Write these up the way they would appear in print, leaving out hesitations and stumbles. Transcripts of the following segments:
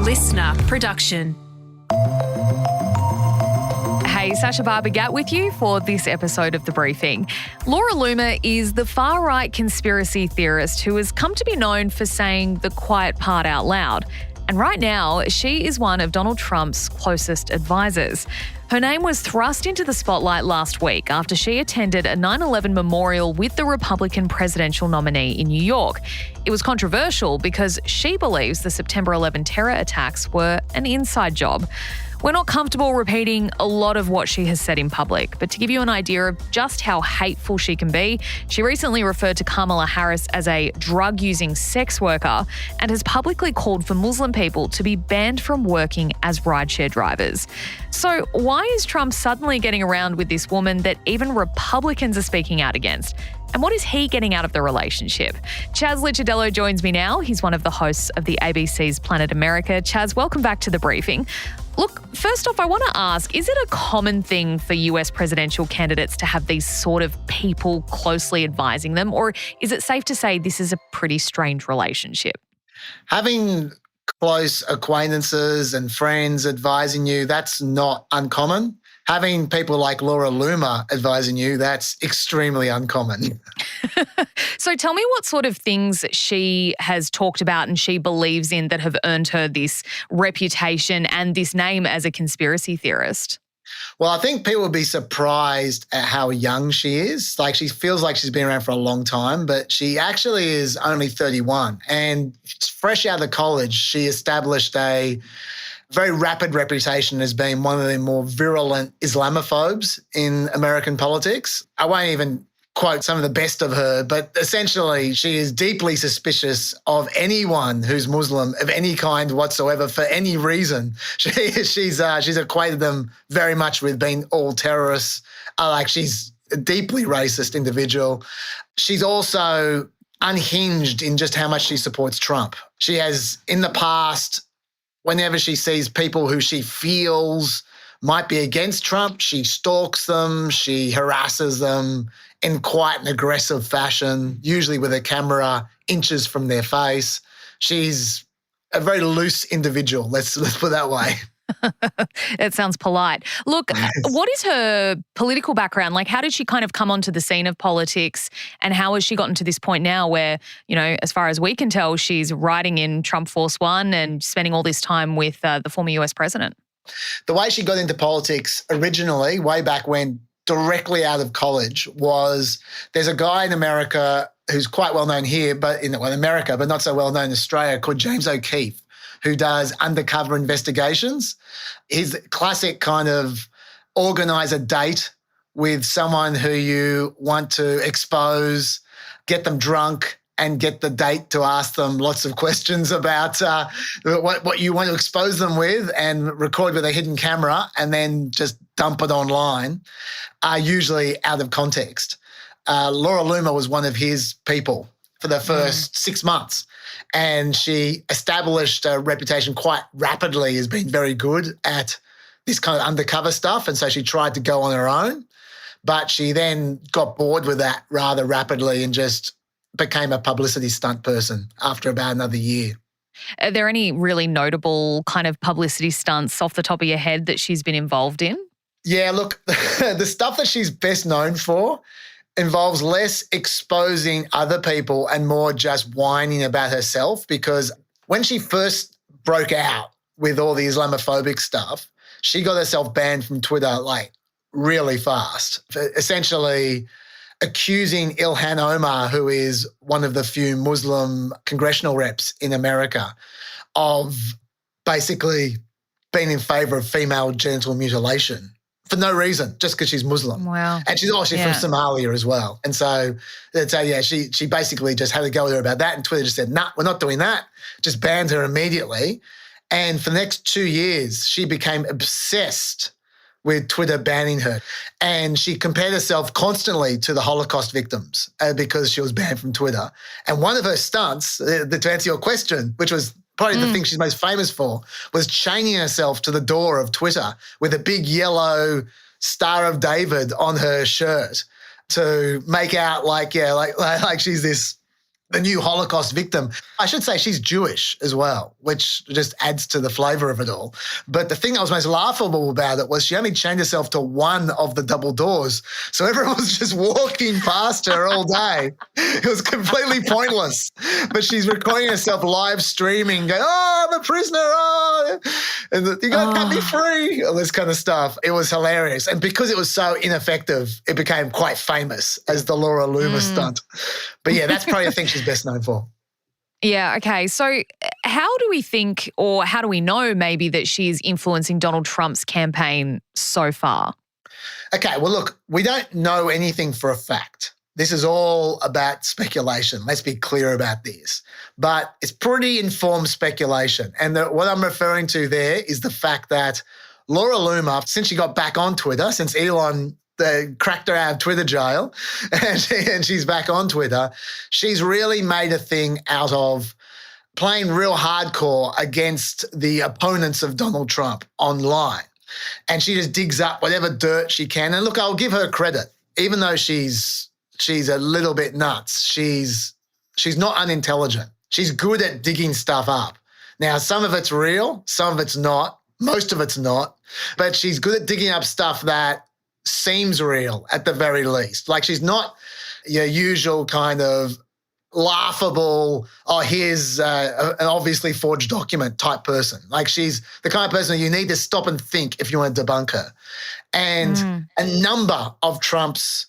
listener production. Hey, Sacha Barbour Gatt with you for this episode of The Briefing. Laura Loomer is the far-right conspiracy theorist who has come to be known for saying the quiet part out loud. And right now, she is one of Donald Trump's closest advisors. Her name was thrust into the spotlight last week after she attended a 9/11 memorial with the Republican presidential nominee in New York. It was controversial because she believes the September 11 terror attacks were an inside job. We're not comfortable repeating a lot of what she has said in public, but to give you an idea of just how hateful she can be, she recently referred to Kamala Harris as a drug-using sex worker and has publicly called for Muslim people to be banned from working as rideshare drivers. So why is Trump suddenly getting around with this woman that even Republicans are speaking out against? And what is he getting out of the relationship? Chaz Licciardello joins me now. He's one of the hosts of the ABC's Planet America. Chaz, welcome back to The Briefing. Look, first off, I want to ask, is it a common thing for US presidential candidates to have these sort of people closely advising them? Or is it safe to say this is a pretty strange relationship? Having close acquaintances and friends advising you, that's not uncommon. Having people like Laura Loomer advising you, that's extremely uncommon. So tell me what sort of things she has talked about and she believes in that have earned her this reputation and this name as a conspiracy theorist. Well, I think people would be surprised at how young she is. Like, she feels like she's been around for a long time, but she actually is only 31. And fresh out of college, she established a very rapid reputation as being one of the more virulent Islamophobes in American politics. I won't even quote some of the best of her, but essentially she is deeply suspicious of anyone who's Muslim of any kind whatsoever for any reason. She's equated them very much with being all terrorists. She's a deeply racist individual. She's also unhinged in just how much she supports Trump. She has, in the past, whenever she sees people who she feels might be against Trump, she stalks them, she harasses them in quite an aggressive fashion, usually with a camera inches from their face. She's a very loose individual, let's put it that way. It sounds polite. Look, what is her political background? Like, how did she kind of come onto the scene of politics, and how has she gotten to this point now where, you know, as far as we can tell, she's riding in Trump Force One and spending all this time with the former US president? The way she got into politics originally, way back when, directly out of college, was there's a guy in America who's quite well known here, but in America, but not so well known in Australia, called James O'Keefe, who does undercover investigations. He's the classic kind of organise a date with someone who you want to expose, get them drunk, and get the date to ask them lots of questions about what you want to expose them with, and record with a hidden camera and then just dump it online, usually out of context. Laura Loomer was one of his people for the first 6 months. And she established a reputation quite rapidly as being very good at this kind of undercover stuff. And so she tried to go on her own, but she then got bored with that rather rapidly and just became a publicity stunt person after about another year. Are there any really notable kind of publicity stunts off the top of your head that she's been involved in? Yeah, look, the stuff that she's best known for involves less exposing other people and more just whining about herself, because when she first broke out with all the Islamophobic stuff, she got herself banned from Twitter like really fast, for essentially accusing Ilhan Omar, who is one of the few Muslim congressional reps in America, of basically being in favour of female genital mutilation. For no reason, just because she's Muslim. Wow. And she's from Somalia as well. And so she basically just had to go with her about that. And Twitter just said, nah, we're not doing that. Just banned her immediately. And for the next 2 years, she became obsessed with Twitter banning her. And she compared herself constantly to the Holocaust victims because she was banned from Twitter. And one of her stunts, to answer your question, which was probably the thing she's most famous for, was chaining herself to the door of Twitter with a big yellow Star of David on her shirt to make out like she's this the new Holocaust victim. I should say she's Jewish as well, which just adds to the flavour of it all. But the thing that was most laughable about it was she only chained herself to one of the double doors. So everyone was just walking past her all day. It was completely pointless. But she's recording herself live streaming, going, "Oh, I'm a prisoner. Oh, and you got to cut me free," all this kind of stuff. It was hilarious. And because it was so ineffective, it became quite famous as the Laura Loomer stunt. But yeah, that's probably the thing she's best known for. Yeah, okay. So how do we think, or how do we know maybe, that she is influencing Donald Trump's campaign so far? Okay, well, look, we don't know anything for a fact. This is all about speculation. Let's be clear about this. But it's pretty informed speculation. And what I'm referring to there is the fact that Laura Loomer, since she got back on Twitter, since Elon cracked her out of Twitter jail and she's back on Twitter, she's really made a thing out of playing real hardcore against the opponents of Donald Trump online. And she just digs up whatever dirt she can. And look, I'll give her credit. Even though she's a little bit nuts, she's not unintelligent. She's good at digging stuff up. Now, some of it's real, some of it's not. Most of it's not. But she's good at digging up stuff that seems real at the very least. Like, she's not your usual kind of laughable, oh, here's an obviously forged document type person. Like, she's the kind of person you need to stop and think if you want to debunk her. And a number of Trump's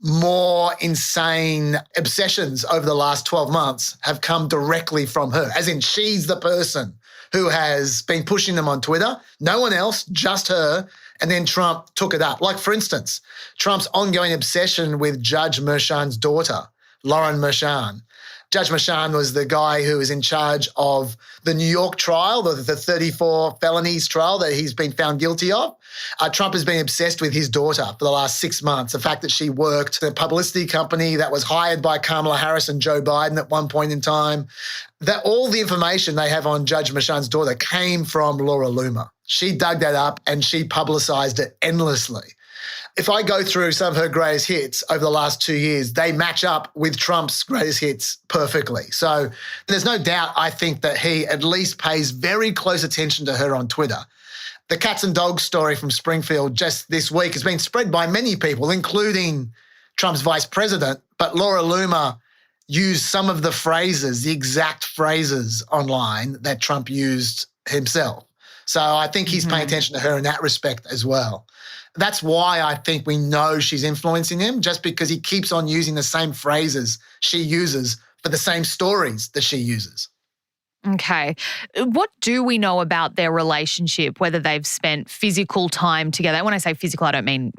more insane obsessions over the last 12 months have come directly from her, as in she's the person who has been pushing them on Twitter. No one else, just her. And then Trump took it up. Like, for instance, Trump's ongoing obsession with Judge Merchan's daughter, Lauren Merchan. Judge Merchan was the guy who was in charge of the New York trial, the 34 felonies trial that he's been found guilty of. Trump has been obsessed with his daughter for the last 6 months. The fact that she worked at a publicity company that was hired by Kamala Harris and Joe Biden at one point in time, that all the information they have on Judge Merchan's daughter came from Laura Loomer. She dug that up and she publicized it endlessly. If I go through some of her greatest hits over the last 2 years, they match up with Trump's greatest hits perfectly. So there's no doubt, I think, that he at least pays very close attention to her on Twitter. The cats and dogs story from Springfield just this week has been spread by many people, including Trump's vice president, but Laura Loomer used some of the phrases, the exact phrases online that Trump used himself. So I think he's paying attention to her in that respect as well. That's why I think we know she's influencing him, just because he keeps on using the same phrases she uses for the same stories that she uses. Okay. What do we know about their relationship, whether they've spent physical time together? When I say physical, I don't mean,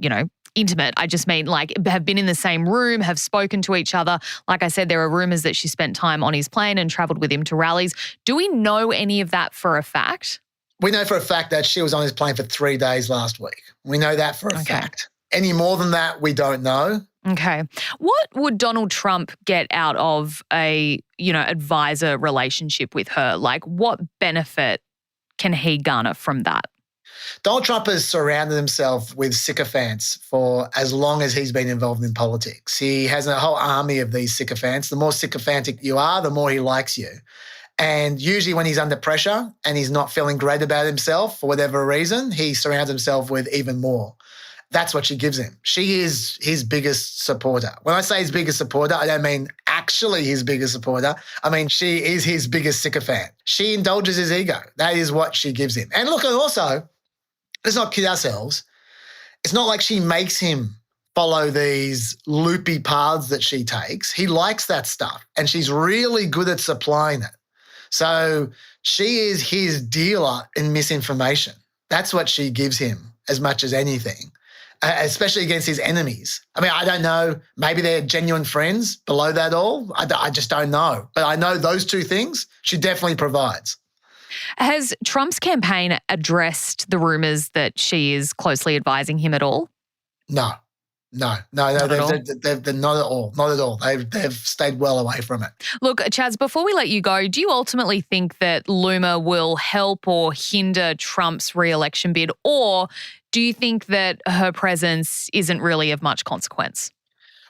intimate. I just mean like have been in the same room, have spoken to each other. Like I said, there are rumours that she spent time on his plane and travelled with him to rallies. Do we know any of that for a fact? We know for a fact that she was on his plane for 3 days last week. We know that for a fact. Any more than that, we don't know. Okay. What would Donald Trump get out of a, advisor relationship with her? Like, what benefit can he garner from that? Donald Trump has surrounded himself with sycophants for as long as he's been involved in politics. He has a whole army of these sycophants. The more sycophantic you are, the more he likes you. And usually when he's under pressure and he's not feeling great about himself for whatever reason, he surrounds himself with even more. That's what she gives him. She is his biggest supporter. When I say his biggest supporter, I don't mean actually his biggest supporter. I mean, she is his biggest sycophant. She indulges his ego. That is what she gives him. And look, and also, let's not kid ourselves. It's not like she makes him follow these loopy paths that she takes. He likes that stuff, and she's really good at supplying it. So she is his dealer in misinformation. That's what she gives him as much as anything, especially against his enemies. I mean, I don't know. Maybe they're genuine friends below that all. I just don't know. But I know those two things she definitely provides. Has Trump's campaign addressed the rumours that she is closely advising him at all? No. They're not at all. They've stayed well away from it. Look, Chaz, before we let you go, do you ultimately think that Loomer will help or hinder Trump's re-election bid, or do you think that her presence isn't really of much consequence?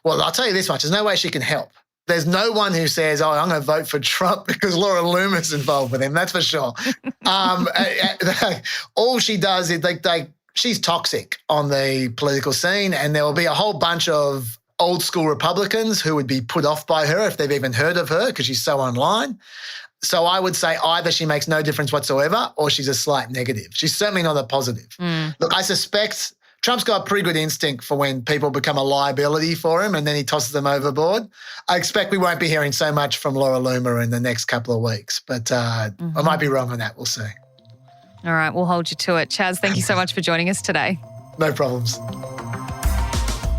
Well, I'll tell you this much. There's no way she can help. There's no one who says, oh, I'm going to vote for Trump because Laura Loomer's involved with him. That's for sure. All she does is she's toxic on the political scene, and there will be a whole bunch of old school Republicans who would be put off by her if they've even heard of her because she's so online. So I would say either she makes no difference whatsoever or she's a slight negative. She's certainly not a positive. Look, I suspect Trump's got a pretty good instinct for when people become a liability for him and then he tosses them overboard. I expect we won't be hearing so much from Laura Loomer in the next couple of weeks, but I might be wrong on that. We'll see. All right, we'll hold you to it. Chaz, thank you so much for joining us today. No problems.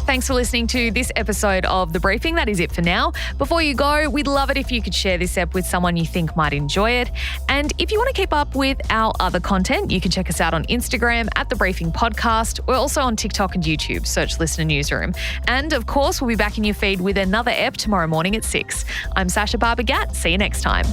Thanks for listening to this episode of The Briefing. That is it for now. Before you go, we'd love it if you could share this ep with someone you think might enjoy it. And if you want to keep up with our other content, you can check us out on Instagram at The Briefing Podcast. We're also on TikTok and YouTube. Search Listener Newsroom. And of course, we'll be back in your feed with another ep tomorrow morning at 6. I'm Sacha Barbour Gatt. See you next time.